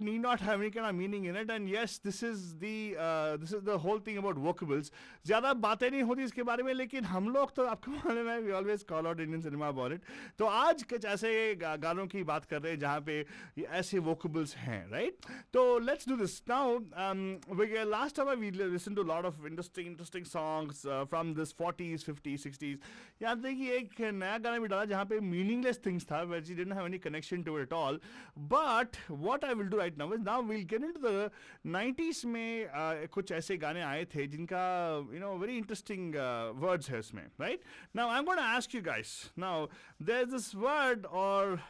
need not have any kind of meaning in it. And yes, this is the whole thing about vocables. ज़्यादा बातें नहीं होती इसके बारे में, लेकिन हम लोग तो आपको मालूम है, we always call out Indian cinema about it. तो आज कुछ ऐसे गानों की बात कर रहे हैं जहाँ पे ये ऐसे vocables हैं, right? तो let's do this now. Last time we listened to a lot of interesting songs from this 40s, 50s, 60s. यहाँ देखिए एक नया गाना भी डाला जहाँ पे meaningless things था, which didn't have any connection to it at all. But what I will do right now is now we'll get into the 90s में कुछ ऐसे गाने आए थे जिनका very interesting words है इसमें, right? Now I'm going to ask you guys. Now there's this word or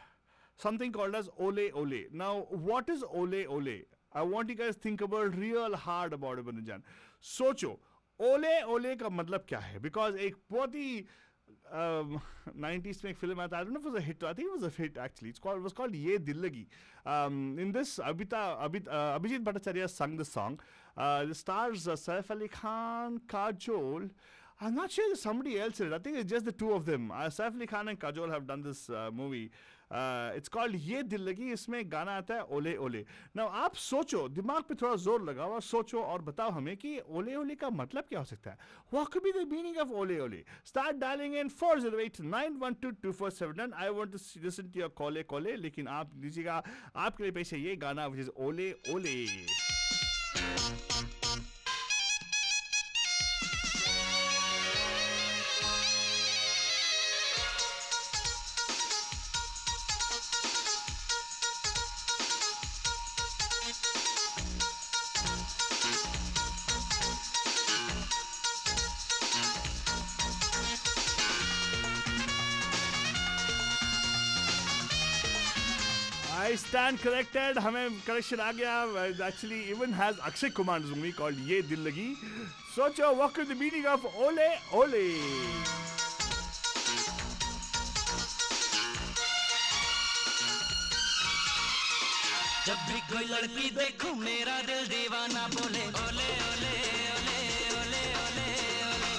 something called as ole ole. Now what is ole ole? I want you guys to think about real hard about it, Banajan. सोचो ओले ओले का मतलब क्या है? Because एक बहुत ही 90s में एक फिल्म आता, I don't know if it was a hit, I think it was a hit actually. It was called Ye Dil Lagi. In this, Abhijit Bhattacharya sung the song. The stars Saif Ali Khan, Kajol. I'm not sure there's somebody else in it. I think it's just the two of them. Saif Ali Khan and Kajol have done this movie. It's called Ye Dil Lagi. इसमें गाना आता है ओले ओले. Now आप सोचो, दिमाग पे थोड़ा जोर लगाओ और सोचो और बताओ हमें कि ओले ओले का मतलब क्या हो सकता है? What could be the meaning of ole ole? Start dialing in 408-912-2479. I want to listen to your kole kole. लेकिन आप दीजिएगा आपके लिए पेश है ये गाना which is ole ole. I stand corrected. हमें correction आ गया. Actually, even has Akshay Kumar's movie called Ye Dil Lagi. सोचो, what could the meaning of ole ole? जब भी कोई लड़की देखूं मेरा दिल दीवाना बोले ओले ओले ओले ओले ओले ओले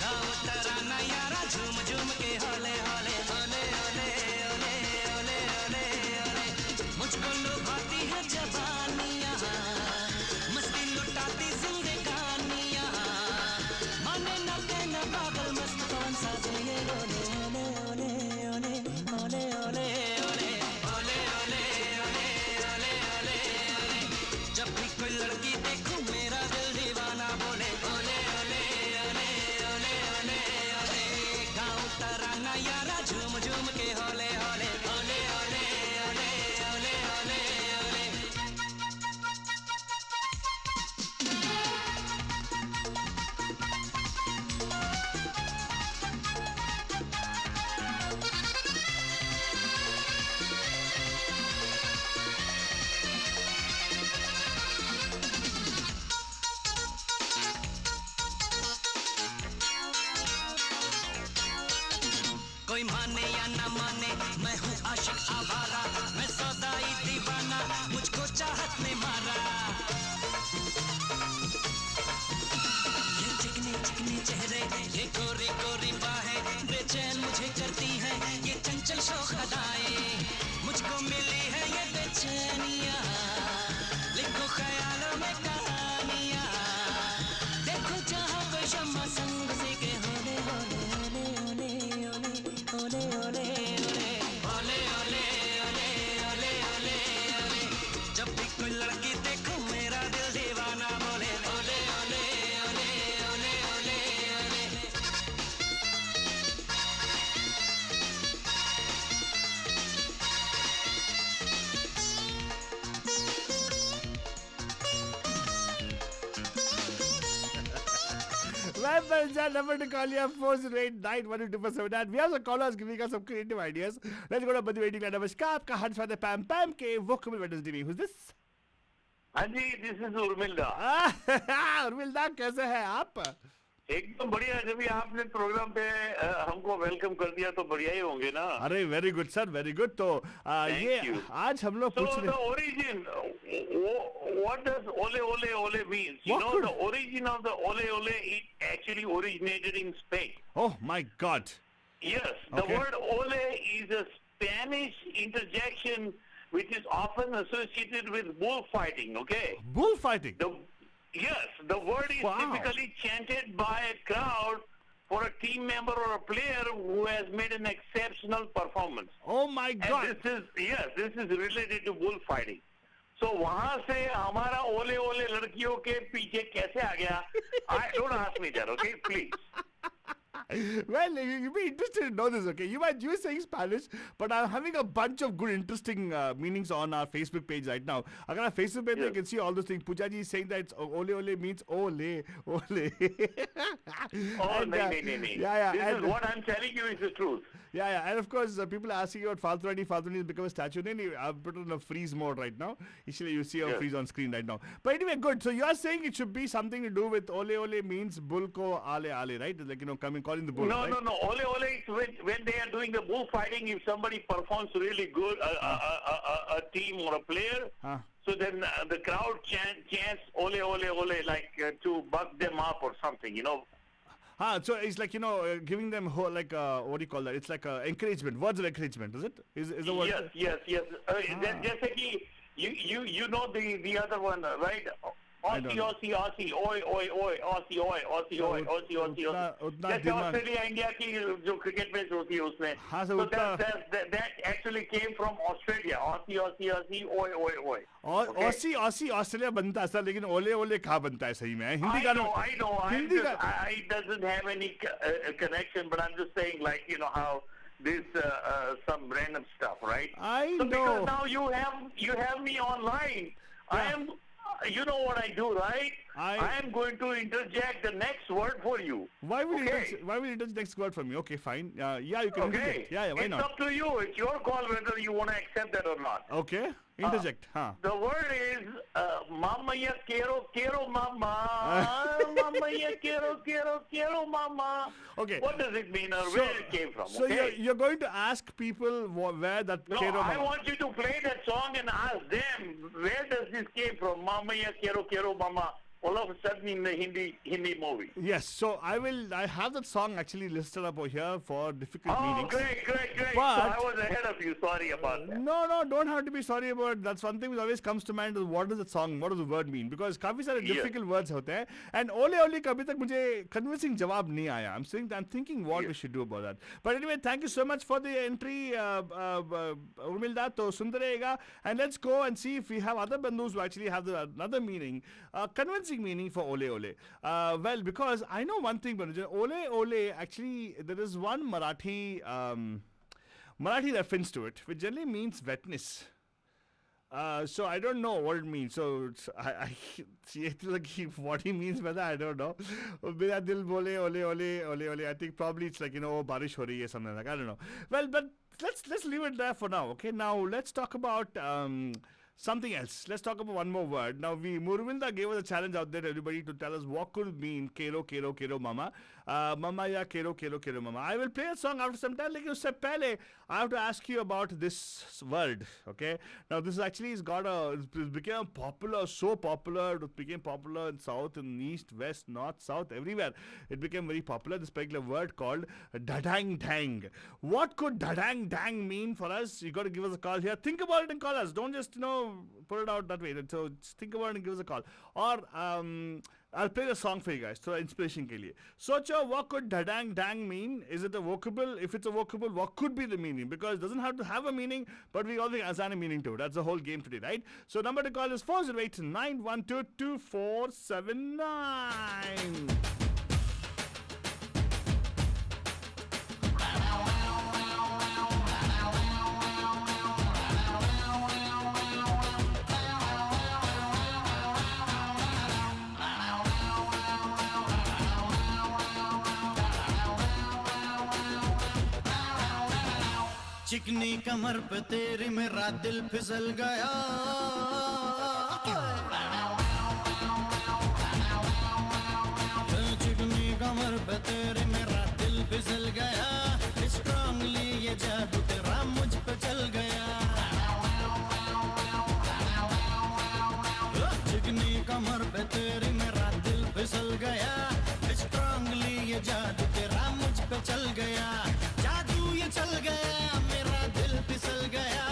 गाओ तराना यारा झूम झूम के होले होले ओले ओले ओले ओले ओले ओले मुझको लुभाती है जवानियां मस्ती लुटाती जिंदगानियां माने न कहना पागल मस्त कौन सा दिल ये ओले ओले ओले ओले ओले ओले जब भी कोई लड़की देखूं मेरा दिल दीवाना बोले ओले ओले ओले ओले ओले ओले गाँव तराना यारा झूम झूम के होले होले ओले ओले ओले ओले ओले ओले कोई माने या ना माने मैं हूँ आशिक आवारा मैं सौदाई दीवाना मुझको चाहत ने मारा ये चिकने चिकने चेहरे ये गोरी गोरी बाहें बेचैन मुझे करती हैं ये चंचल शौक अदाएं मुझको मिली है ये बेचैनियाँ लिखो ख्यालों में कहानियाँ देखो जहाँ कोई शम्मा संग से के होले होले होले होले ओले ओले ओले ओले ओले ओले ओले ओले ओले जब भी कोई लड़की देखो मेरा दिल दीवाना बोले ओले ओले ओले ओले ओले ओले Right, Banajan, number to call you 408-912-2479. We have some callers giving us some creative ideas. Let's go to Badhu waiting line. नमस्कार, आपका हंस वाले पैम पैम के वोकल वेडनेसडे में. Who's this? हाँ जी, दिस इज उर्मिला. उर्मिला कैसे हैं आप? एकदम बढ़िया. जब आपने प्रोग्राम पे हमको वेलकम कर दिया तो बढ़िया ही होंगे ना. अरे very good sir, very good. तो ये आज हम लोग पूछ रहे हैं origin what does ole ole ole means? You know, the origin of the ole ole it actually originated in Spain. Oh my God. Yes, the word ole is a Spanish interjection which is often associated with bullfighting, okay? Bullfighting. Yes, the word is Wow. typically chanted by a crowd for a team member or a player who has made an exceptional performance. Oh my God. And this is related to bullfighting. So वहाँ से हमारा ओले ओले लड़कियों के पीछे कैसे आ गया? Don't ask me that, okay? Please. Well, you'd be interested to know this, okay? You might use saying Spanish, but I'm having a bunch of good, interesting meanings on our Facebook page right now. Agar our Facebook page, you Yes. can see all those things. Pooja ji is saying that ole ole means ole, ole. Oh, And, no. Yeah, This and, is what I'm telling you is the truth. yeah. And of course, people are asking about Faltwani. Faltwani has become a statue. Then I've put on a freeze mode right now. Usually you see a Yes. freeze on screen right now. But anyway, good. So you're saying it should be something to do with ole ole means bull ko ale ale, right? Like, calling the bull, No, right? no. Ole ole is when they are doing the bullfighting, if somebody performs really good, a team or a player, Huh. so then the crowd chants ole ole ole like to buck them up or something, So it's like, giving them what do you call that? It's like encouragement, words of encouragement, is it? Is the word? Yes. जैसे कि you know the other one, right? I don't know. Aussie, oi, Aussie, Aussie. उतना जैसे दिमाग- Australia India की जो cricket match होती है उसमें हाँ, so so उतना- that actually came from Australia. Aussie, oi. और Okay. Aussie ऑस्ट्रेलिया बनता है सर, लेकिन ओले ओले कहाँ बनता है सही में? हिंदी I गानों know. हिंदी It का doesn't have any connection, but I'm just saying, like, how this some random stuff, right? I so know. because now you have me online. I Yeah. am. You know what I do, right? I am going to interject the next word for you. Why will Okay. you interject next word from me? Okay, fine. Yeah, you can Okay. interject. Yeah, why it's not? up to you. It's your call whether you want to accept that or not. Okay, interject. The word is Mama ya quiero mama. Mama ya quiero mama. Okay. What does it mean or where it came from? So Okay. you're going to ask people where that No, Kero I Mama- want you to play that song and ask them where does this came from? Mama ya quiero mama. All of a sudden in the Hindi movie. Yes, so I have that song actually listed up over here for difficult Oh, meanings. great. So But- I was ahead of you. Sorry about that. No, don't have to be sorry about it. That's one thing which always comes to mind is what does the song, what does the word mean? Because काफी सारे Yes. difficult words होते हैं. And ole ole कभी तक मुझे convincing जवाब नहीं आया. I'm thinking what we should do about that. But anyway, thank you so much for the entry, Urmilda. तो सुनते रहेगा. And let's go and see if we have other bandhus who actually have another meaning, convincing meaning for ole ole. Well, because I know one thing, Banujan, ole actually there is one Marathi reference to it, which generally means wetness. So I don't know what it means. So what he means by that, I don't know. Mera dil bole ole. I think probably it's like barish ho rahi hai, something like, I don't know. Well, but let's leave it there for now. Okay, now let's talk about something else. Let's talk about one more word. Now, Murvinda gave us a challenge out there, everybody, to tell us what could mean kero mama. Mama ya kero mama. I will play a song after some time. Like you said, pehle, I have to ask you about this word. Okay. Now, this actually has it became popular, so popular. It became popular in South, in East, West, North, South, everywhere. It became very popular. This particular word called dadang dang. What could dadang dang mean for us? You got to give us a call here. Think about it and call us. Don't just put it out that way. So just think about it and give us a call. Or I'll play the song for you guys. So inspiration ke liye. Socho, what could dadang dang mean? Is it a vocable? If it's a vocable, what could be the meaning? Because it doesn't have to have a meaning, but we all think assign a meaning to it. That's the whole game today, right? So number to call is 408-912-2479. चिकनी कमर पे तेरी मेरा दिल फिसल गया चिकनी कमर पे तेरी मेरा दिल फिसल गया स्ट्रांगली ये जादू तेरा मुझ पे चल गया चिकनी कमर पे तेरी मेरा दिल फिसल गया स्ट्रांगली ये जादू तेरा मुझ पे चल गया जादू ये चल गया मेरा दिल फिसल गया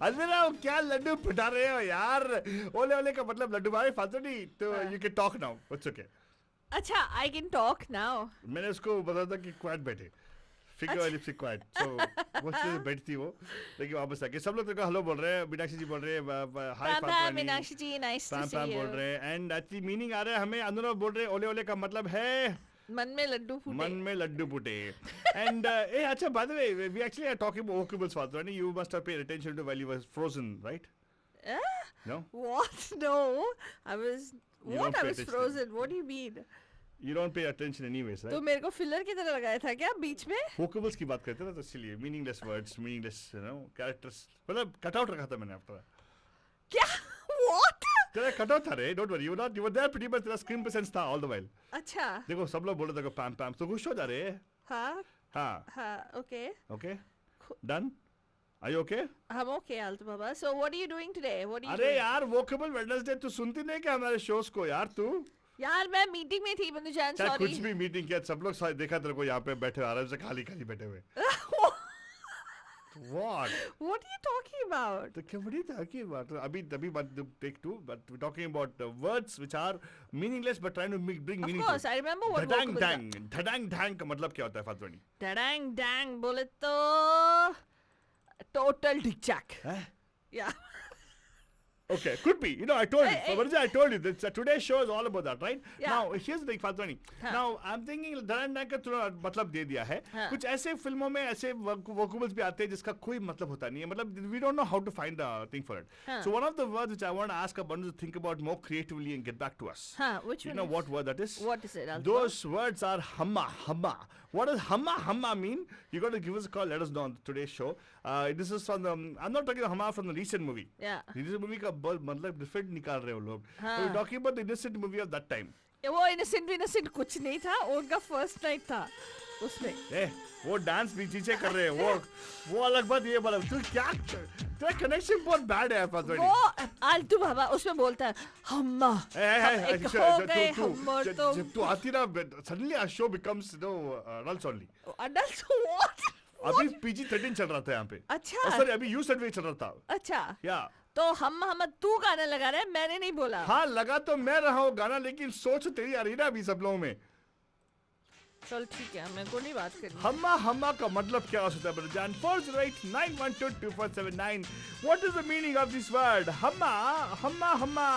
अलविरा क्या लड्डू पिटा रहे हो यार? ओले ओले का मतलब लड्डू भाई फालतू नहीं, तो you can talk now, it's okay. अच्छा, I can talk now. मैंने उसको बताया था कि क्वाइट बैठे, फिगर वाली से क्वाइट, तो वो चीज़ बैठती वो, लेकिन वापस आके सब लोग तेरे को हेलो बोल रहे हैं, मीनाक्षी जी बोल रहे हैं, हाय Pam, फालतू Meenakshi ji, nice to पैम see पैम बोल you. रहे हैं, एंड एक्चुअली मीनिंग आ रहा है हमें। अनुराग बोल रहे हैं ओले ओले का मतलब है मन में लड्डू फूटे. मन में लड्डू फूटे। एंड ए अच्छा, by the way, we actually are talking about vocables father, you must have paid attention to when you were frozen, right? No, What? No, I was. You What? don't I pay was attention. frozen. What do you mean? you don't pay attention anyways, तो right? मेरे को filler की तरह लगाया था क्या बीच में? वोकेबल्स की बात करते हैं ना, तो इसलिए मीनिंगलेस वर्ड्स, मीनिंगलेस कैरेक्टर्स, मतलब कटआउट रखा था मैंने आपका। क्या? What? तेरा कटआउट था रे, don't worry, you not, you were there pretty much, तेरा स्क्रीन प्रेजेंस था ऑल द व्हाइल। अच्छा. देखो सब लोग बोल रहे थे पैम पैम, तो खुश हो जा रहे। हाँ. हाँ, हाँ. Okay. Okay, done, are you okay? I'm okay, Alto Baba. So what are you doing today? What are you अरे doing? यार वोकेबल वेडनेसडे तू सुनती नहीं क्या हमारे शोज को यार? तू यार मैं मीटिंग में थी बंधु जान. चाहे Sorry. कुछ भी मीटिंग किया, सब लोग देखा तेरे को यहाँ पे बैठे आराम से खाली खाली बैठे हुए। What? What are you talking about? तो क्या बड़ी था कि बात अभी तभी बात take two, but we talking about words which are meaningless but trying to bring Of meaning. course, I remember what धड़ांग vocabulary. डैंग, धड़ांग डैंग का मतलब क्या होता है फातवानी? Dang dang बोले तो total dick jack. हैं? Yeah. Okay, could be. You know, I told you. Hey, hey. Favarja, I told you. This, today's show is all about that, right? Yeah. Now, here's the thing, Fatwani. हाँ. Now, I'm thinking धड़ांग डैंग का थोड़ा मतलब दे दिया है। हाँ. कुछ ऐसे फिल्मों में ऐसे vocabulars भी आते हैं जिसका कोई मतलब होता नहीं है। मतलब we don't know how to find a thing for it. हाँ. So one of the words which I want to ask Abanu to think about more creatively and get back to us. Huh, which You one know is? what word that is? What is it, Alto? Those words are hamma, hamma. What does hamma, hamma mean? You got to give us a call. Let us know on today's show. This is from the. I'm not talking hamma from the recent movie. Yeah. The recent movie का मतलब different निकाल रहे हो लोग. हाँ. So we're talking about the innocent movie of that time. वो innocent कुछ नहीं था. उनका first night था उसमें. वो डांस भी चीजें कर रहे हैं. वो अलग बात, ये बात. तू क्या? तेरा कनेक्शन बहुत बैड है यार फातवानी. वो आलतू बाबा उसमें बोलता है हम्मा. एक हो गए हम तो. जब तू आती ना, suddenly our show becomes adults only. Adults what? अभी PG-13 चल रहा था यहाँ पे. अच्छा. सॉरी, अभी यू सर्वे चल रहा था. अच्छा. या तो हम तू गाना लगा रहा है, मैंने नहीं बोला. हाँ, लगा तो मैं रहा हूँ गाना, लेकिन सोच तेरी आ रही ना अभी सब लोगों में. चल ठीक है, मेरे को नहीं बात करनी. हम्मा हम्मा का मतलब क्या हो सकता है ब्रजान? 408-912-2479. What is the meaning of this word? Humma Humma Humma.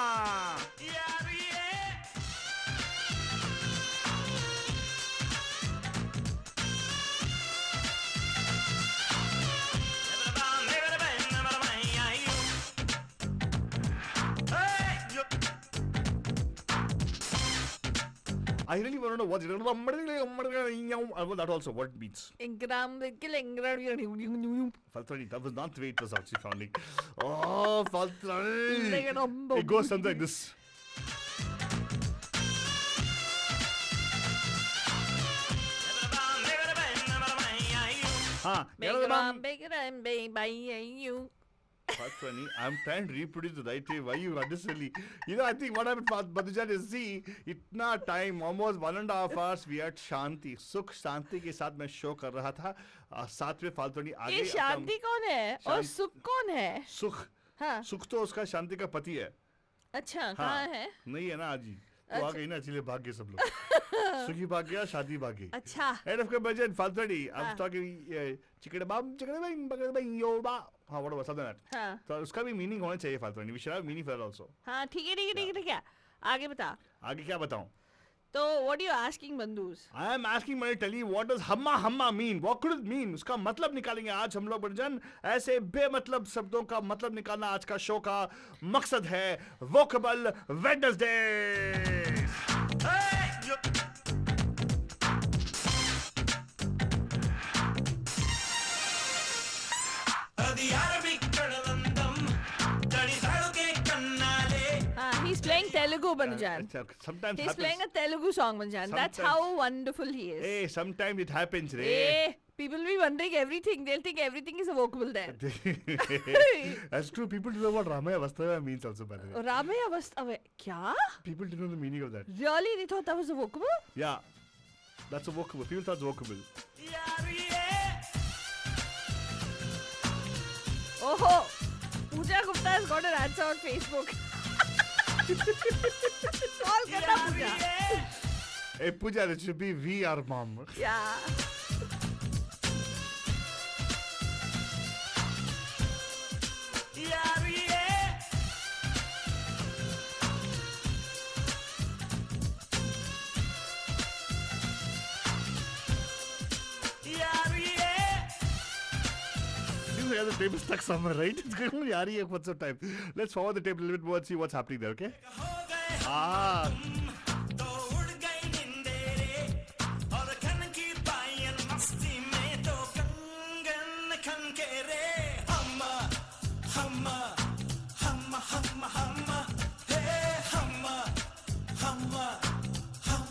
I really want to know what it is. That also what it means. Faltani, that was not the way it was actually sounding. Oh, Faltani. It goes something like this. हाँ, Faltani, I'm trying to reproduce the right way. Why you unnecessarily? You know, I think what happened, Badhujan, is see, itna time, almost 1.5 hours, we had Shanti. Sukh Shanti के साथ मैं show कर रहा था. साथ में फालतूनी आगे. ये शांति कौन है और सुख कौन है? सुख. हाँ. सुख तो उसका शांति का पति है. अच्छा, कहाँ है? नहीं है ना आज ही. तो आ गई ना, इसलिए भाग गए सब लोग. सुखी भाग गया, शादी भाग गई. अच्छा. End of conversation, फालतूनी. I'm talking चिकड़े बाम योबा. हाँ, what about something like that? हाँ. तो उसका भी मीनिंग होना चाहिए फालतूनी. We should have meaning for that also. हाँ, ठीक है. आगे बता. आगे क्या बताऊं? तो what are you asking बंदूस? I am asking my tell you what does hamma hamma mean? What could it mean? उसका मतलब निकालेंगे आज हम लोग बंजन. ऐसे बेमतलब शब्दों का मतलब निकालना आज का शो का मकसद है. Vocable Wednesdays. He's playing Telugu Banjan. Sometimes He's happens. playing a Telugu song Banjan. That's Sometimes. how wonderful he is. Hey, sometimes it happens, Ray. Hey, people will be wondering everything. They'll think everything is a vocable there. That's true. People don't know what Ramaya Vastava means also, by the way. Ramaya Vastava. Kya? People don't know the meaning of that. Really? They thought that was a vocable? Yeah. That's a vocable. People thought it's vocable. Oh, Pooja Gupta has got an answer on Facebook. Call करना Pooja. Hey Pooja, it should be we are mom. Yeah. The tape is stuck somewhere, right? It's going to be for some time. Let's forward the tape a little bit more and see what's happening there, okay? Ah. तो उड़ गई नींदे रे और खन की पायल मस्ती में तो कंगन खन के रे हम हम हम हम हम हे हम हम हम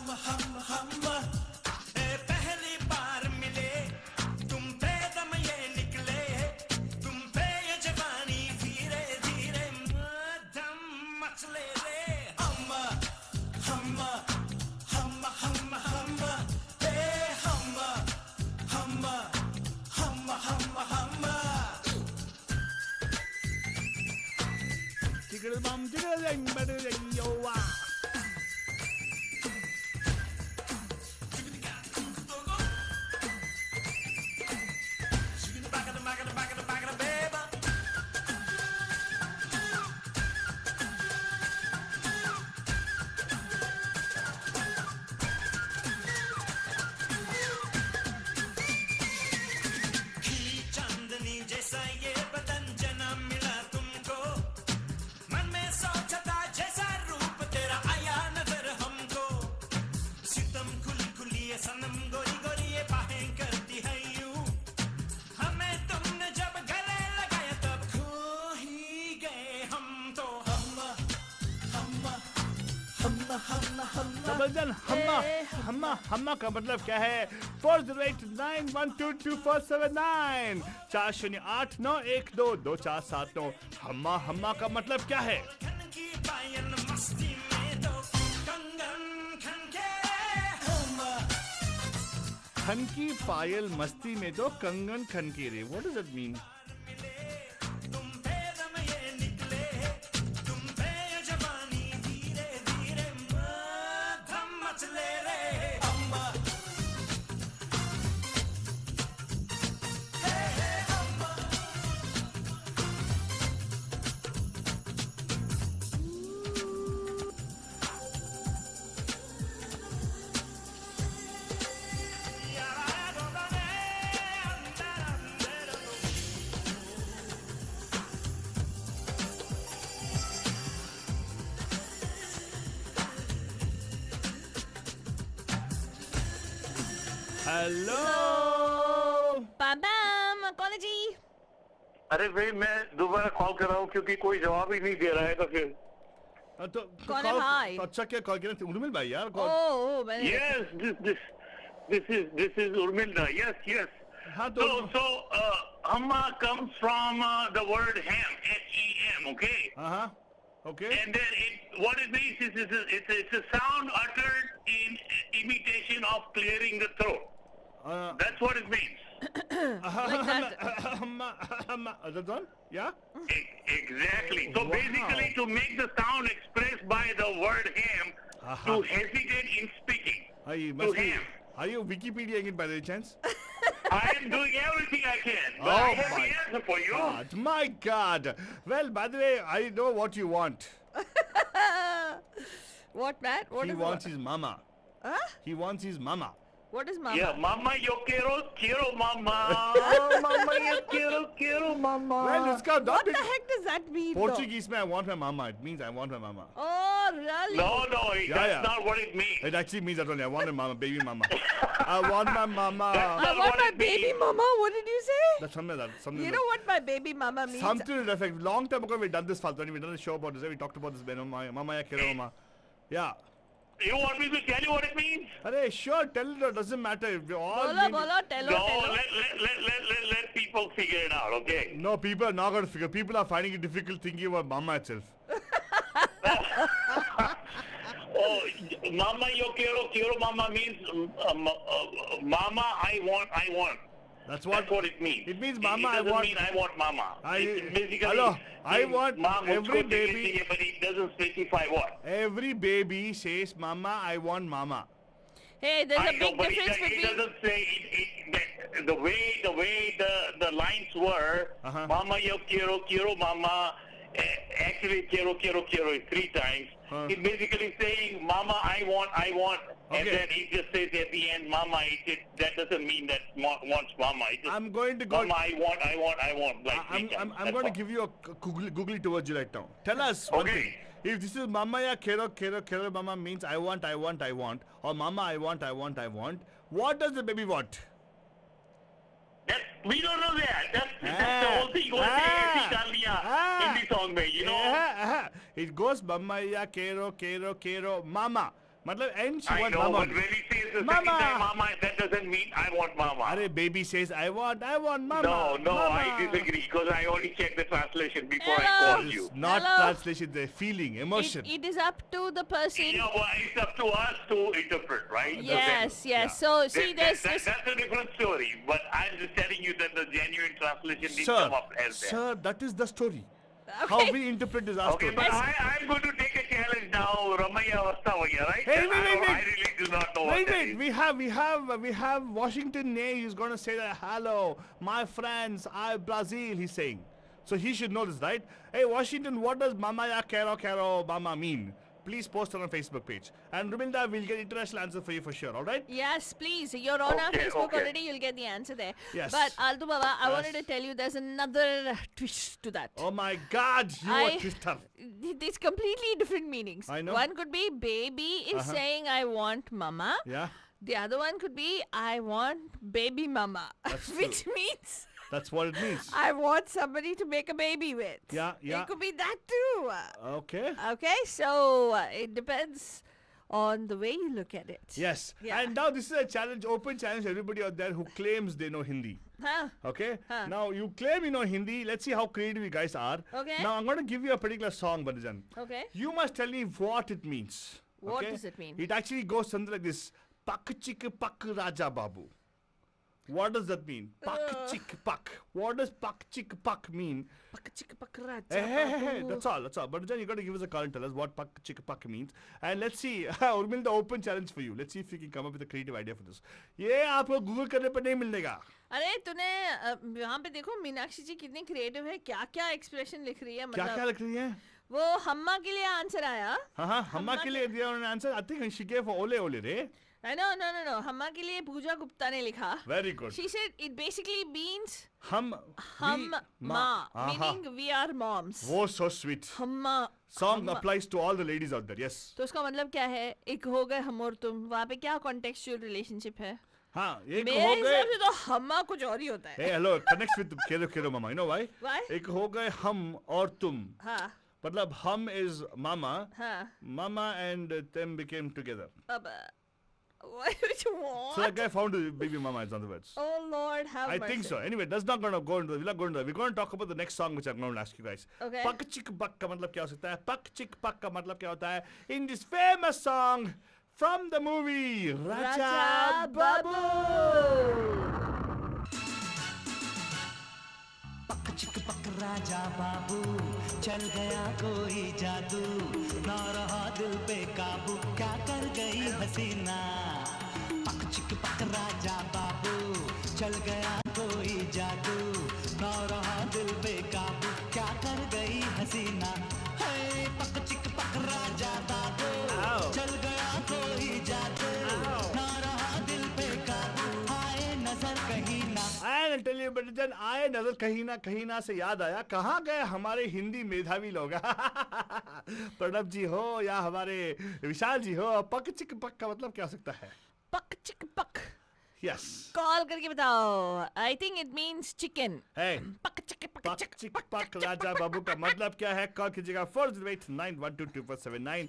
हम ए पहली बार मिले तुम पे दम ये निकले तुम पे ये जवानी धीरे धीरे दम मचले रे हम हम हम हम हम हे हम हम हम हम Tickle bum, tickle ding, better than yo. चांदनी जैसा ये बदन जन्म मिला तुमको मन में सोचता जैसा रूप तेरा आया नजर हमको सितम खुली खुली ये सनम गोरी गोरी ये बाहें करती है यूं हमें तुमने जब गले लगाया तब खो ही गए हम तो हम समझन हम्मा का मतलब क्या है? 4089122479 4089122479 हम्मा का मतलब क्या है? खन की पायल मस्ती में तो कंगन खन के हम खन की पायल मस्ती में तो कंगन खन के रे. What does it mean? तुम पे दम ये निकले तुम पे ये जवानी धीरे धीरे दम मचले रे अम्मा हे अम्मा Hello. Bam bam, apology. अरे भाई मैं दोबारा कॉल कर रहा हूँ क्योंकि कोई जवाब ही नहीं दे रहा है तो फिर तो कौन है भाई? तो अच्छा क्या कॉल किया? उर्मिल भाई यार कॉल. Oh, मैंने this is Urmilda. Yes. हाँ तो So Amma comes from the word ham, H-E-M, okay? हाँ okay. And then what it means is it's a sound uttered in imitation of clearing the throat. That's what it means. like that. That's one? Yeah? Exactly. So Wow. basically to make the sound expressed by the word ham, to hesitate in speaking. To ham. Are you Wikipediaing it by any chance? I am doing everything I can. But Oh I have my the answer for you. God, my God. Well, by the way, I know what you want. What, Matt? What He is wants what? his mama. Huh? He wants his mama. What is mama? Yeah, mama, yo quiero mama. Mama, yo quiero mama. Well, it's got What the heck does that mean? though? Portuguese mein I want my mama. It means I want my mama. Oh, really? No, that's yeah. not what it means. It actually means that only. I want a mama, baby mama. I want my mama. I That's want what my it baby means. mama. What did you say? That's something like that. Something You like know what my baby mama means? Something to that effect. Long time ago, we've done this, Faltani. We've done a show about this. We talked about this. Mama ya kero mama. Yeah. You want me to tell you what it means? Arey, sure, tell it. It doesn't matter. We all Bolo, mean- bolo, tello, No, tello. let people figure it out, okay? No, people are not going to figure. People are finding it difficult thinking about mama itself. Oh, mama, yo quiero mama means mama, I want. That's what it means. It means It mama, I doesn't want. mean I want mama. It's basically Hello, I saying, want "माँ, मुझको every चाहिए, baby- चाहिए," but it doesn't specify what. Every baby says, "Mama, I want mama." Hey, there's I a know, big but difference it between. doesn't say the way the lines were. Uh-huh. Mama, yo quiero, mama. Actually, quiero is 3 times. Huh. It's basically saying, "Mama, I want," and Okay. then it just says at the end, "Mama." That doesn't mean that wants mama. It just, I'm going to go. Mama, I want, like 3 times. I'm That's going to all. give you a googly towards you right now. Tell us one Okay. thing. If this is mama ya kero mama means I want, or mama I want, what does the baby want? We don't know that. That's the whole thing. वो ऐसे डाल दिया in the song में, you know. It goes mama ya kero mama. मतलब ends I what know, mama. but when he says the Mama. second time mama, that doesn't mean I want mama. Arey baby says I want mama. No, mama. I disagree because I already checked the translation before I Hello. called It's you. not Hello. translation, the feeling, emotion. It is up to the person. Yeah, well, it's up to us to interpret, right? Yes, Yeah. yes. So see, there's this. That's a different story, but I'm just telling you that the genuine translation didn't Sir, come up as that. sir, that is the story. How Okay. we interpret is our Okay, story. but I'm going to take a challenge now, Ramaya Vastavaya, right? Hey, And wait. I really do not know what that Wait, is. we have Washington Nay who's gonna say that hello, my friends, I Brazil, he's saying. So he should know this, right? Hey Washington, what does mama ya kero mama mean? Please post it on our Facebook page. And Ruminda will get international answer for you for sure, alright? Yes, please. You're on our Okay, Facebook okay. already. You'll get the answer there. Yes. But Aldo Baba, I Yes. wanted to tell you there's another twist to that. Oh my god, you are twister. It's completely different meanings. I know. One could be baby is saying I want mama. Yeah? The other one could be I want baby mama, That's which true. means That's what it means. I want somebody to make a baby with. Yeah. It could be that too. Okay. Okay, so it depends on the way you look at it. Yes. Yeah. And now this is a challenge, open challenge to everybody out there who claims they know Hindi. Huh? Okay? Huh. Now you claim you know Hindi. Let's see how creative you guys are. Okay. Now I'm going to give you a particular song, Banajan. Okay. You must tell me what it means. What okay? does it mean? It actually goes something like this. Pak chik pak Raja Babu. What does that mean? Pak chik pak. What does pak chik pak mean? Hey, that's all. But then you got to give us a call and tell us what pak chik pak means. And let's see. Urmil, the open challenge for you. Let's see if you can come up with a creative idea for this. ये आपको Google करने पर नहीं मिलेगा. अरे तूने यहाँ पे देखो मीनाक्षी जी कितनी क्रिएटिव है क्या क्या एक्सप्रेशन लिख रही है क्या क्या मतलब लिख रही है? वो हम्मा के लिए आंसर आया हाँ हम्मा के लिए दिया उन्होंने answer. I think she gave ole रे. No हम्मा के लिए पूजा गुप्ता ने लिखा Very good. she said it basically means हम ma meaning we are moms वो so sweet. Humma Song applies to all the ladies out there. Yes. तो उसका मतलब क्या है एक हो गए हम और तुम वहाँ पे क्या कॉन्टेक्चुअल रिलेशनशिप है हाँ एक मेरे हो गए. हिसाब से तो हम्मा कुछ और ही होता है Hey hello connects with kero mama. You know why? Why? एक हो गए हम और तुम. हाँ मतलब हम is mama. हाँ Mama and them became together. अब what would you want So that guy found his baby mama, in other words. oh Lord have I mercy. think so. Anyway, that's not going to go into. We're not going to. We're going to talk about the next song, which I'm going to ask you guys. Okay. Pak chik pak का मतलब क्या हो सकता है? Pak chik pak का मतलब क्या होता है? In this famous song from the movie Raja Babu. पक चिक पक राजा बाबू चल गया कोई जादू ना रहा दिल पे काबू क्या कर गई हसीना पक चिक पक राजा बाबू चल गया कोई जादू ना रहा दिल पे काबू क्या कर गई हसीना हे पक चिक पक राजा बाबू चल गया कोई जादू ना रहा दिल पे काबू आए नजर कहीं ना. And I'll tell you, but then आए नजर कहीं ना से याद आया कहाँ गए हमारे हिंदी मेधावी लोग. प्रणब जी हो या हमारे विशाल जी हो. पक चिक पक का मतलब क्या हो सकता है? पक चिक पक Yes. कॉल करके बताओ I think it means chicken Hey. पक चिक पक पक चिक चिक पक राजा बाबू का मतलब क्या है? कॉल कीजिएगा 40891222479.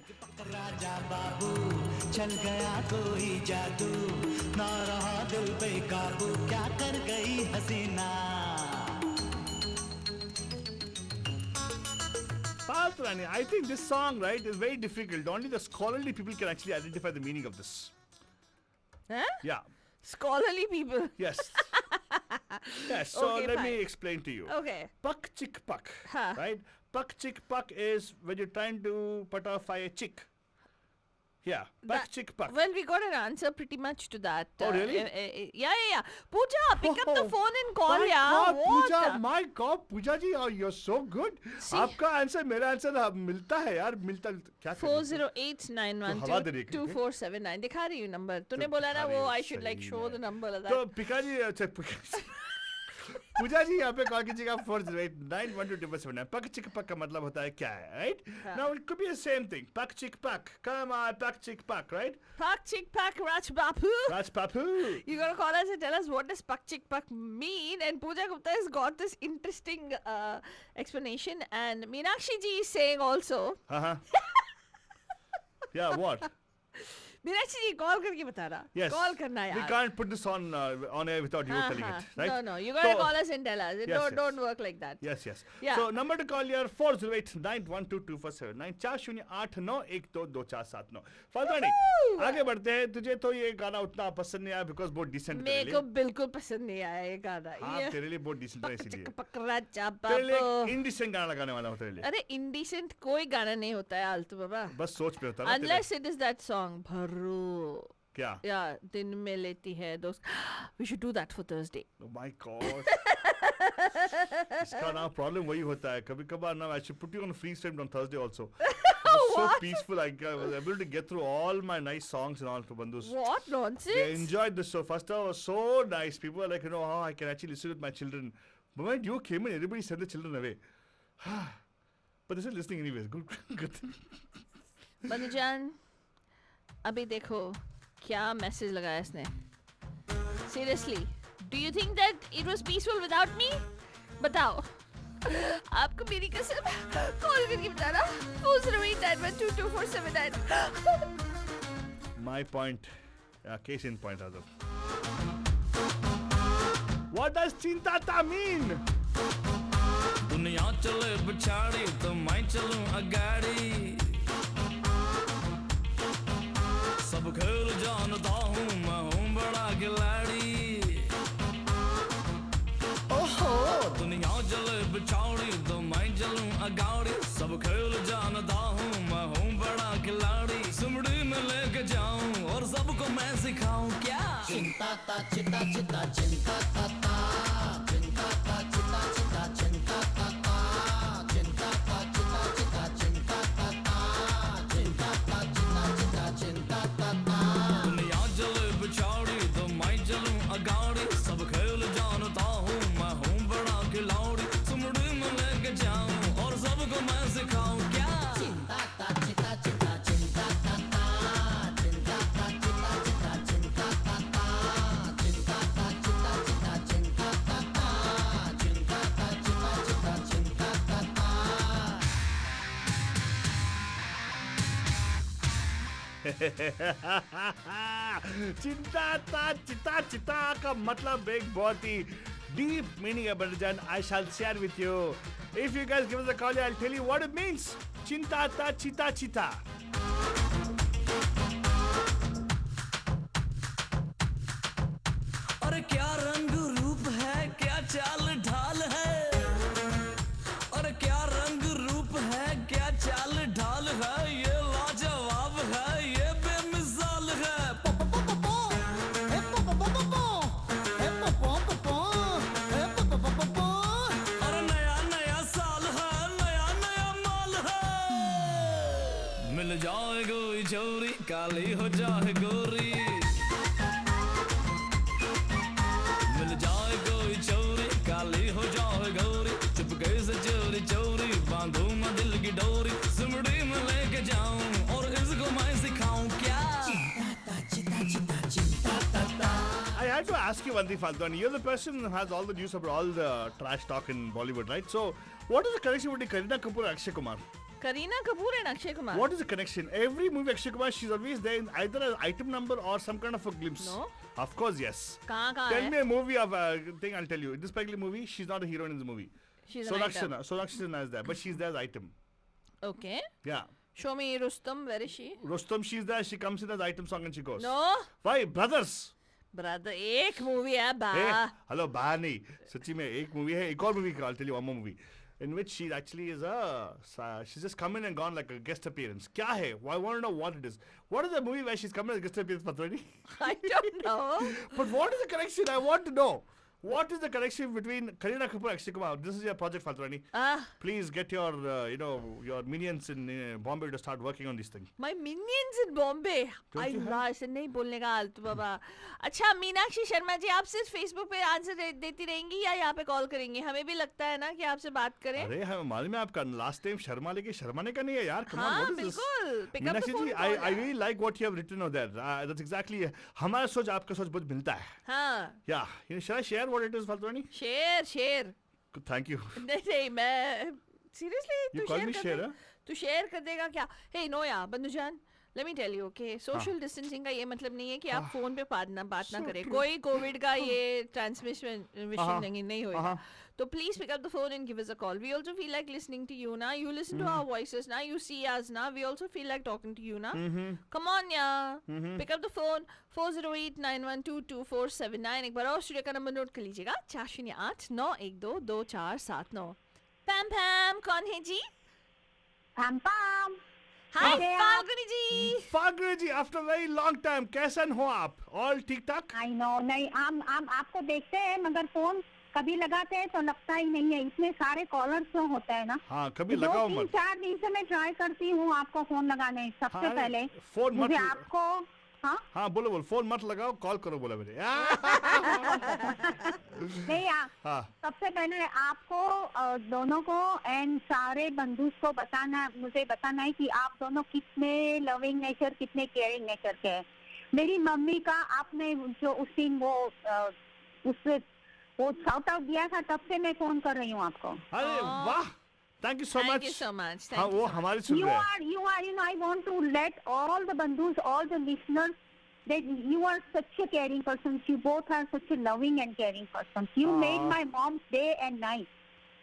राजा बाबू चल गया कोई जादू ना रहा दिल पे काबू क्या कर गई हसीना. Paltrani, I think this song, right, is very difficult. Only the scholarly people can actually identify the meaning of this. huh? Yeah. scholarly people Yes. Yes, so Okay, let me fine. explain to you. Okay. Puck chick puck. Huh. Right? Puck chick puck is when you're trying to butterfly a chick. Yeah. Puck That- chick puck. Well, we got an answer pretty much to that. Oh, really? Yeah. Pooja, pick up the Oh, phone and call, my yeah. God, What? Pooja, my God, Pooja ji, oh, you're so good. See? आपका answer मेरा answer मिलता है यार, मिलता क्या कर रही हो? 40891 दे रही है क्या? 2479 दिखा रही हूँ नंबर तूने तो बोला ना दिखा वो रही है, आई शुड लाइक सही शो है। द नंबर तो पिकाजी अच्छा पूजा जी यहाँ पे कॉल कीजिएगा 408912279 पक चिक पक का मतलब होता है क्या है right now it could be the same thing पक चिक पक कम ऑन पक चिक पक right Pak Chick Pak Raj Bapu. Raj Bapu You gotta call us and tell us what does Pak Chick Pak mean. And Pooja Gupta has got this interesting explanation. And Meenakshi ji is saying also. हाँ yeah what Meenakshi ji call करके बता रहा yes call करना we यार can't put this on air without you telling it right no you gotta So- call us and tell us Yes, don't yes. don't work like that Yes, yes. Yeah. So number to call here 408912247 40822479 फालतू आगे बढ़ते हैं तुझे तो ये गाना उतना पसंद नहीं आया बिकॉज बहुत डिसेंट मेरे को बिल्कुल पसंद नहीं आया ये गाना हाँ ये तेरे लिए बहुत डिसेंट है पक इसीलिए चिक पक राजा तेरे लिए बाबू इंडिसेंट गाना लगाने वाला हूँ तेरे लिए अरे इंडिसेंट कोई गाना नहीं होता है आलतू बाबा बस सोच पे होता है ना तेरे। unless it is that song भरू क्या yeah दिन में लेती है दोस्त we should do that for Thursday Oh my God. इसका ना प्रॉब्लम वही होता है कभी कभार ना I should put you on free stream on Thursday also. It was so What? peaceful. I was able to get through all my nice songs and all to Bandhus. what They nonsense enjoyed the show. First of all, it was so nice. People were like, you know, oh, I can actually listen with my children. But when you came in, everybody sent the children away. But they're still listening anyways. Good, good. बनुजान अभी देखो क्या message लगाया इसने seriously do you think that it was peaceful without me बताओ आपको मेरी कसम call करके बताना 408912247 My point. Case in point, rather. What does Chintata mean? दुनिया चले बिछाड़ी तो मैं चलूं अगाड़ी सब खेल जानता हूँ मैं हूँ बड़ा खिलाड़ी ओहो दुनिया चले बिछाड़ी तो मैं चलूं अगाड़ी सब खेल जानता हूँ मैं हूँ बड़ा खिलाड़ी सुमड़ी में लेके जाऊं और सबको मैं सिखाऊं क्या दुनिया चले बिछाड़ी तो मैं चलूं अगाड़ी सब खेल जानता हूँ मैं हूँ बड़ा खिलाड़ी सुमड़ी में लेके जाऊं और सबको मैं सिखाऊं क्या चिता चिता का मतलब एक बहुत ही deep meaning है Bandajan. I shall share with you. If you guys give us a call, I'll tell you what it means. Chintata chita chita. अरे क्या रंग रूप है क्या चाल ढाल है अरे क्या रंग रूप है क्या चाल ढाल है ये लाजवाब है ये बेमिसाल है अरे नया नया साल है नया नया माल है मिल जाए कोई छोरी काली हो जाए गोरी मिल जाए कोई चोरी काली हो जाए गौरी चुपके से चोरी चोरी बांधू मैं दिल की डोरी सुमड़ी में लेके जाऊं और इसको मैं सिखाऊं क्या I had to ask you one thing, Faltani. You're the person who has all the news about all the trash talk in Bollywood, right? So, what is the connection between Kareena Kapoor and Akshay Kumar? Kareena Kapoor and Akshay Kumar What is the connection? Every movie Akshay Kumar, she's always there in either an item number or some kind of a glimpse. No. Of course, yes. कहाँ Tell me है a movie of a thing. I'll tell you. In this particular movie, she's not a heroine in the movie. She's an item. Sonakshi is there, but she's there as item. Okay. Yeah. Show me Rustom. Where is she? Rustom, she's there. She comes in as item song and she goes. No. Why? Brothers. Brother एक movie है बा hello बा नहीं, सच्ची में एक movie है, एक और movie I'll tell you one more movie in which she actually is she's just come in and gone like a guest appearance. क्या है? I want to know what it is. What is the movie where she's come in as a guest appearance, Patwani? I don't know. But what is the connection? I want to know. What is the connection between Kareena Kapoor and Akshay Kumar? This is your project, Fatwani. Please get your, your minions in Bombay to start working on these things. My minions in Bombay. Don't you अल्लाह ऐसे नहीं बोलने का आलतू बाबा. अच्छा मीनाक्षी शर्मा जी, आप सिर्फ Facebook पे answer देती रहेंगी या यहाँ पे कॉल करेंगी? हमें भी लगता है ना कि आपसे बात करें. अरे हमें मालूम है आपका लास्ट टाइम शर्मा लेके शर्माने का नहीं है यार. Come on, हाँ what is this? बिल्कुल. Pick up the Meenakshi phone ji, and call I यार. really like what you have written over there. That's exactly हमारा सोच आपका सोच बहुत मिलता है. हाँ. Yeah, shall I share what it is, Fatwani? Share. Thank you. नहीं मैं seriously You call me share, huh? तू शेयर कर देगा क्या? हे नो यार बंधुजान, let me tell you okay, social distancing का ये मतलब नहीं है कि आप फोन पे बात ना करें. कोई कोविड का ये ट्रांसमिशन नहीं होगा. तो please pick up the phone and give us a call. We also feel like listening to you ना. You listen to our voices ना. यू सी अस ना. We also feel like talking to you ना. Come on यार, pick up the phone. 4089122479. एक बार और studio का number note कर लीजिएगा. 4089122479. पैम पैम कौन है जी? पैम पैम. हाय कैसे हैं आप? फाल्गुनी जी. फाल्गुनी जी, आफ्टर वेरी लॉन्ग टाइम, कैसे हो आप? ऑल ठीक ठाक? I know. नहीं, हम आपको देखते हैं मगर फोन कभी लगाते हैं तो लगता ही नहीं है. इतने सारे कॉलर्स जो होते हैं ना. हाँ, कभी दो लगाओ तीन मत. 4 दिन से मैं ट्राई करती हूँ आपको फोन लगाने. सबसे हाँ, पहले फोन मत मुझे आपको. हाँ हाँ बोलो फोन मत लगाओ, कॉल करो बोला मैंने. नहीं हाँ. सबसे पहले आपको दोनों को एंड सारे बंधुओं को मुझे बताना है कि आप दोनों कितने लविंग नेचर, कितने केयरिंग नेचर के हैं. मेरी मम्मी का आपने जो उस दिन वो शाउट आउट दिया था, तब से मैं फोन कर रही हूँ आपको. अरे वाह, thank you so Thank much. you so much. हाँ, Thank you वो so much. हमारी सुन You रहे हैं. are, I want to let all the bandhus, all the listeners, that you are such a caring person. You both are such a loving and caring person. You made my mom's day and night.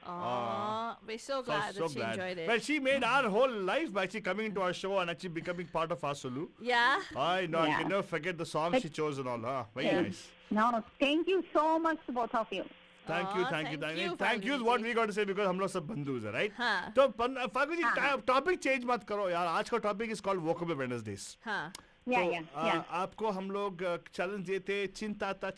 Aw, we're so glad that she enjoyed it. Well, she made our whole life by actually coming into our show and actually becoming part of our Sulu. Yeah. I know, I Yeah. can never forget the song she chose and all. Huh? Very Yeah. nice. No, thank you so much to both of you. Thank Aw, you. thank you, Thank you is Falguni what ji. we got to say because हम लोग सब बंधुज हैं, right? हाँ. तो फाल्गुनी जी, हाँ. Topic change मत करो यार. आज का टॉपिक इज कॉल्ड वोकेबल वेडनेसडेज. हाँ. Yeah. आपको हम लोग चैलेंज दिए थे चिंता का या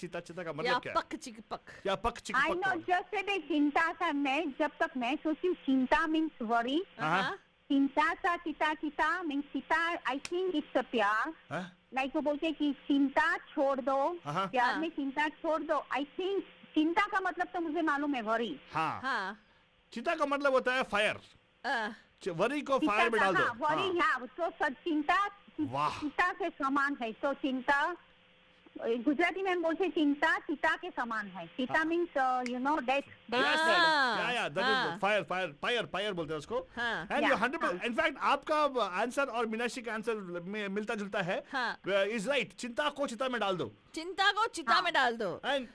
मतलब क्या है? पक चिक पक. या पक चिक I know, just today चिंता था. मैं जब तक मैं सोची हूँ चिंता means worry. हाँ. चिंता सा चिता means चिता. I think it's a प्यार. हाँ? लाइक वो बोलते हैं कि चिंता छोड़ दो, हाँ. प्यार में चिंता छोड़ दो. आई थिंक चिंता का मतलब तो मुझे मालूम है वरी. हाँ. हाँ. चिता का मतलब होता है फायर. वरी को फायर में डाल दो. वरी. हाँ, तो चिंता वाह. चिता से समान है. तो चिंता गुजराती में हम बोलते चिंता चिता के समान है. चिता मीन्स डेथ. या that is fire बोलते हैं उसको. हाँ. And Yeah, you 100%, in fact आपका आंसर और मीनाक्षी का आंसर में मिलता जुलता है. हाँ. Is right. चिंता को चिता में डाल दो. चिंता को चिता में डाल दो. And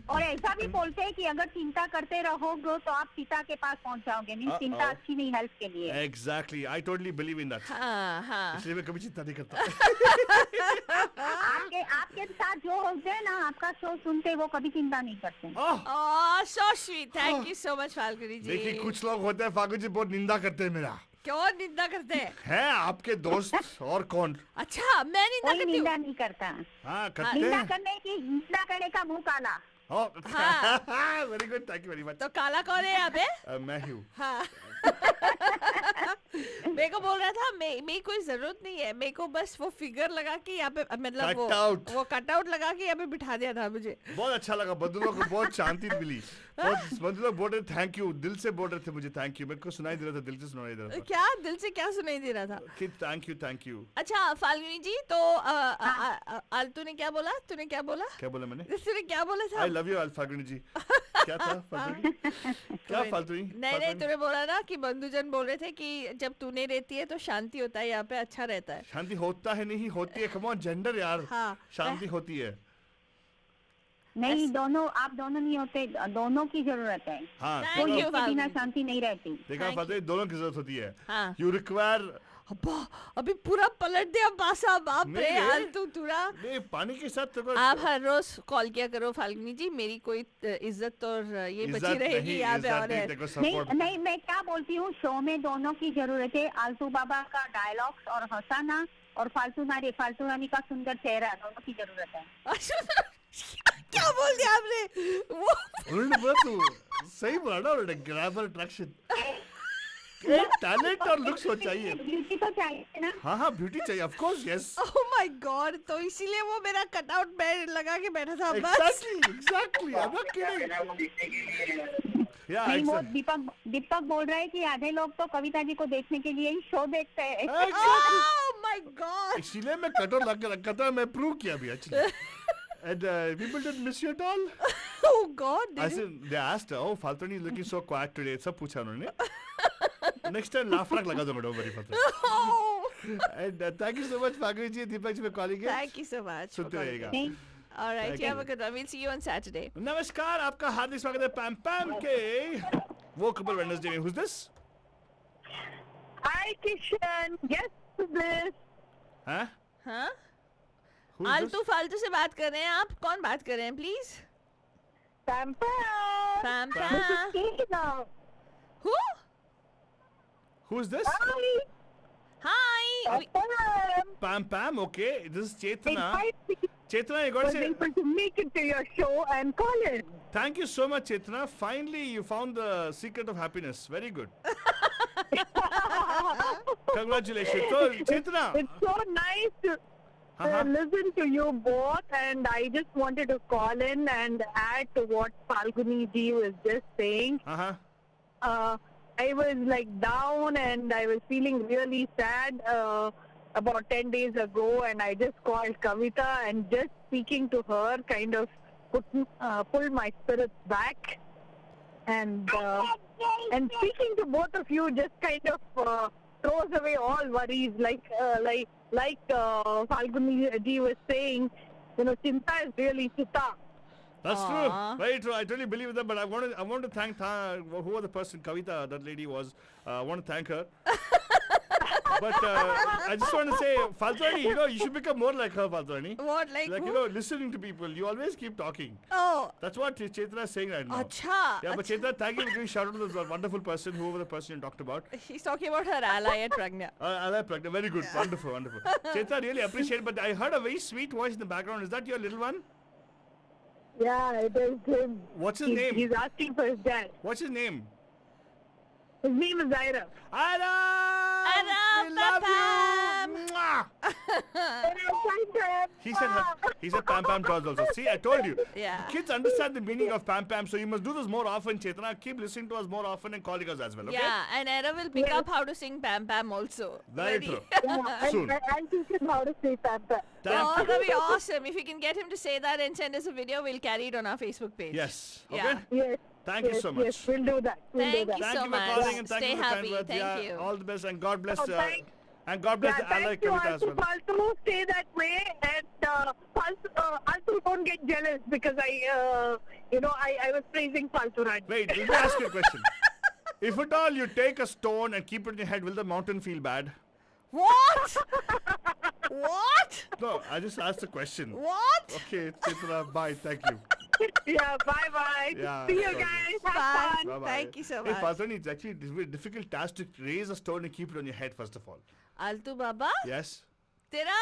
और ऐसा भी बोलते हैं कि अगर चिंता करते रहोगे तो आप चिता के पास पहुंच जाओगे. मीन्स चिंता अच्छी नहीं हेल्थ के लिए. Exactly. I totally believe in that. हाँ हाँ. इसलिए मैं कभी चिंता नहीं करता. आपके साथ जो होते हैं ना, आपका शो सुनते वो कभी चिंता नहीं करते. Oh, Oh, so sweet. Thank you so much, Falguni जी. देखिए कुछ लोग होते हैं फाल्गुनी जी बहुत निंदा करते हैं मेरा. क्यों निंदा करते हैं? है आपके दोस्त और कौन? अच्छा मैं निंदा कोई करती निंदा हूँ. नहीं करता. हाँ करते निंदा हैं. करने का मुंह काला. हाँ. Very good. Thank you very much. तो काला कौन है यहाँ पे? मैं हूँ. हाँ. मेरे को बोल रहा था मेरी कोई जरूरत नहीं है. मेरे को बस वो फिगर लगा के यहाँ पे मतलब Cutout. वो कटआउट लगा के यहाँ पे बिठा दिया था मुझे. बहुत अच्छा लगा. बंधुओं को बहुत शांति मिली. बंधु लोग बोल रहे थैंक यू, दिल से बोल रहे थे मुझे थैंक यू. मेरे को सुनाई दे रहा था, दिल से सुनाई दे रहा था क्या दिल से क्या सुनाई दे रहा था? कि थैंक यू. अच्छा फाल्गुनी जी, तो आलतू ने क्या बोला? तूने क्या बोला? क्या बोला मैंने? तूने क्या बोला था? आई लव यू फाल्गुनी जी. क्या था फाल्गुनी? क्या फालतू? नहीं तूने बोला ना कि बंधुजन बोल रहे थे कि जब तूने रहती है तो शांति होता है यहाँ पे, अच्छा रहता है. शांति होता है नहीं होती है. कम ऑन जेंडर यार. हाँ. शांति होती है. नहीं, दोनों आप दोनों नहीं होते. दोनों की जरूरत है. हाँ. Thank कोई you, एक के बिना Falguni. शांति नहीं रहती. देखा Thank फाल्गुनी, दोनों की जरूरत होती है. हाँ. यू रिक्वायर अब्बा अभी पूरा पलट दिया पासा, बाप रे नहीं रे। आलतू तुरा। नहीं, पानी के साथ तो आप हर रोज कॉल किया करो फाल्गुनी जी, मेरी कोई इज्जत और ये बची रहेगी यहाँ पे। और देखो नहीं सपोर्ट नहीं, मैं क्या बोलती हूँ, शो में दोनों की जरूरत है। आलतू बाबा का डायलॉग्स और हंसाना, और फालतू रानी का सुंदर चेहरा, दोनों की जरूरत है। क्या बोल दिया आपने? वो उन्होंने बोला तू सही बोला ना, उन्होंने ग्लैमर अट्रैक्शन, टैलेंट और लुक्स हो चाहिए। ब्यूटी तो चाहिए ना। हाँ हाँ, ब्यूटी चाहिए, of course, yes. Oh my God, तो इसीलिए वो मेरा कटआउट बैग लगा के बैठा था बस। Exactly, I am not kidding. या नहीं, वो दीपक बोल रहा है कि आधे लोग तो कविता जी को देखने के लिए ही शो देखते हैं। Oh my God. इसीलिए मैं कटर लग के रखा था, मैं प्रूव किया भी actually. And people didn't miss you at all. Oh God! I said, they asked her, oh, Faltani is looking so quiet today. सब पूछा उन्होंने। Next time laugh track लगा दूँगा, don't worry, Faltani. And thank you so much, Falguni ji, Deepak ji for calling in. Thank you so much. सुनते रहिएगा। All right, Thank you have you. a good one. We'll see you on Saturday. नमस्कार, आपका हार्दिक स्वागत है पैम पैम के Workable Wednesday में। Who's this? Hi Kishan, yes this. हाँ? हाँ? Who's आलतू this? फालतू से बात कर रहे हैं आप? कौन बात कर रहे हैं please? Pam पैम पैम। Tina. Who? Who's this? Hi. Hi. Pam. Pam Pam, okay. This is Hey, Chetna. hi. Chetna, you got to Was say, able to make it to your show and call in. thank you so much, Chetna. Finally, you found the secret of happiness. Very good. Congratulations. So, Chetna. It's so nice to Uh-huh. listen to you both, and I just wanted to call in and add to what Falguni ji was just saying. Uh-huh. I was like down and I was feeling really sad about 10 days ago, and I just called Kavita, and just speaking to her kind of pulled my spirits back, and speaking to both of you just kind of throws away all worries, like Falguni ji was saying, you know, chinta is really chita. That's Aw. true. Very true. I totally believe that. But I want to thank who was the person, Kavita, that lady was. I want to thank her. But I just want to say, Faltani, you know, you should become more like her, Faltani. What, like Like, who? you know, listening to people. You always keep talking. Oh, That's what Chetna is saying right now. acha. Yeah, but Chetna, thank you for giving shout out to this wonderful person, whoever the person you talked about. He's talking about her ally at Pragna. I like Pragna. Very good. Wonderful, wonderful. Chetna, really appreciate it. But I heard a very sweet voice in the background. Is that your little one? Yeah, it is him. What's his name? He's asking for his dad. What's his name? His name is Ira. Aram! Aram, We love Pam. you! Mwah! He said Pam Pam draws also. See, I told you. Yeah. Kids understand the meaning of Pam Pam, so you must do this more often, Chetna. Keep listening to us more often and calling us as well, okay? Yeah, and Era will pick up how to sing Pam Pam also. Very true. Yeah, Soon. I'll teach him how to say Pam Pam. Thank Oh, you. that'll be awesome. If you can get him to say that and send us a video, we'll carry it on our Facebook page. Yes. Okay? Yeah. Yes. Thank you yes, so much. Yes, we'll do that. We'll Thank do that. you Thank so you for much. calling and thank Stay you for happy. kind words. Thank Yeah, you. all the best and God bless. Oh, thank- And God bless Yeah, the ally thank you, Kavita as well. Altu. Stay that way, and Altu, don't get jealous because I was praising Faltu Rani. Wait, let me ask you a question. If at all you take a stone and keep it in your head, will the mountain feel bad? What? What? No, I just asked a question. What? Okay, Chitra, bye. Thank you. Yeah, bye-bye. Yeah, See you sorry. guys. Have Bye. fun. Bye-bye. Thank you so Hey, much. Faltani, it's actually a very difficult task to raise a stone and keep it on your head, first of all. Altu Baba, Yes? तेरा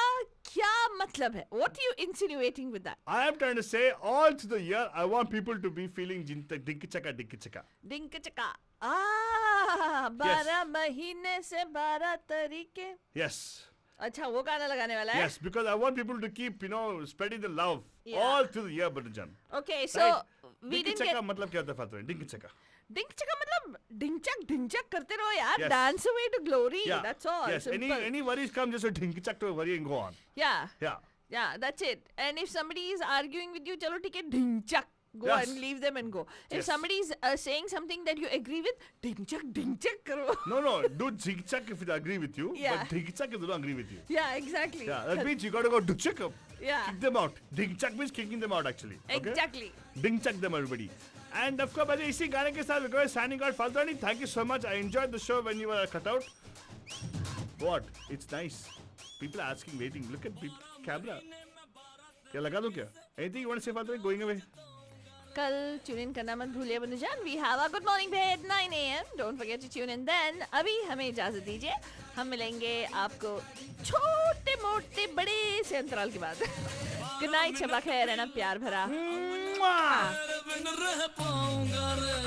क्या मतलब है? What are you insinuating with that? I am trying to say, all through the year, I want people to be feeling dinky chaka, dinky chaka. Drink चका. 12 महीने से 12 तरीके. Yes. अच्छा वो गाना लगाने वाला है? Yes, because I want people to keep, spreading the love Yeah. all through the year, Badajan. Okay, so Right? we Dinky didn't chaka get मतलब क्या होता है फातुर? Dinky chaka. डिंक चका मतलब ढिंचक करते रहो यार. Yes. Dance away to glory. Yeah. That's all. Yes. Simple. Any worries come, just a dinky chak to a worry and go on. Yeah. Yeah. Yeah, that's it. And if somebody is arguing with you, chalo ठीक है ढिंचक. Go Yes. and leave them and go. If Yes. somebody is saying something that you agree with, ढिंचक करो. No, do jig chak if they agree with you, Yeah. but dinky chak if they don't agree with you. Yeah, exactly. Yeah, that means you got to go do check up. Yeah. Kick them out. Ding chak means kicking them out actually. Okay? Exactly. Ding chak them everybody. And of course, इसी गाने के साथ we're going signing out. Faltani, thank you so much. I enjoyed the show when you were cut out. What? It's nice. People are asking, waiting. Look at camera. क्या लगा दो क्या? Anything you want to say, Father? Going away. कल tune in करना मत भूलिए बंधुजान. We have our good morning bed 9 a.m. Don't forget to tune in then. अभी हमें इजाजत दीजिए. हम मिलेंगे आपको छोटे मोटे बड़े से अंतराल के बाद. Good night. शबा खैर रहना प्यार भरा. बिन रह पाऊंगा रे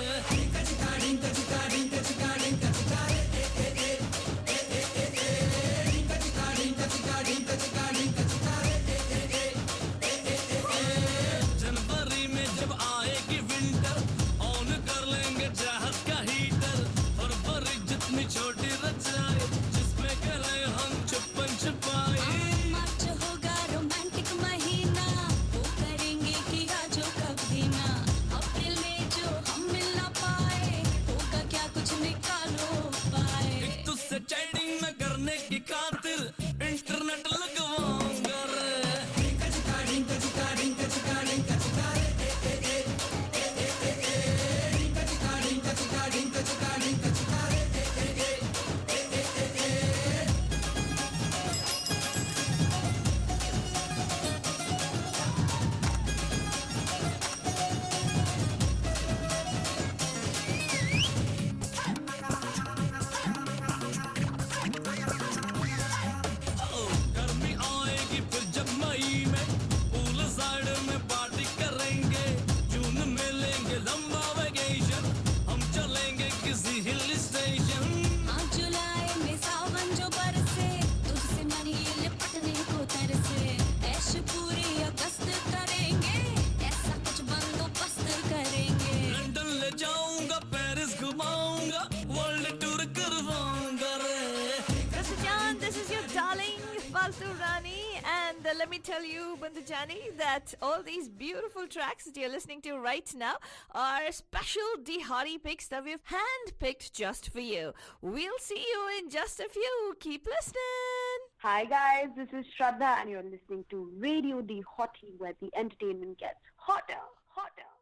जनवरी में जब आएगी विंटर ऑन कर लेंगे जहाज का हीटर फरवरी जितनी छोटी रचाए जिसमें करें हम छुपन छुपाए मार्च होगा रोमांटिक महीना वो करेंगे किया जो कभी ना अप्रैल में जो हम मिल ना पाए होगा क्या कुछ निकालो पाए एक तुझसे चैटिंग न करने की खातिर इंटरनेट लगवाऊंगा रे गर्मी आएगी फिर जब मई में पूल साइड में पार्टी करेंगे जून में लेंगे लंबा वेकेशन हम चलेंगे किसी हिल स्टेशन हाँ जुलाई में सावन जो बरसे तुझसे मन ये लिपटने को तरसे ऐश पूरी अगस्त करेंगे ऐसा कुछ बंदोबस्त करेंगे लंदन ले जाऊंगा पेरिस घुमाऊंगा वर्ल्ड टूर करवाऊंगा रे Bandhujan, this is your darling Faltu Rani, and let me tell you, Bandhujani, that all these beautiful tracks that you're listening to right now are special Dihari picks that we've hand-picked just for you. We'll see you in just a few. Keep listening. Hi guys, this is Shraddha and you're listening to Radio The Hottie where the entertainment gets hotter, hotter.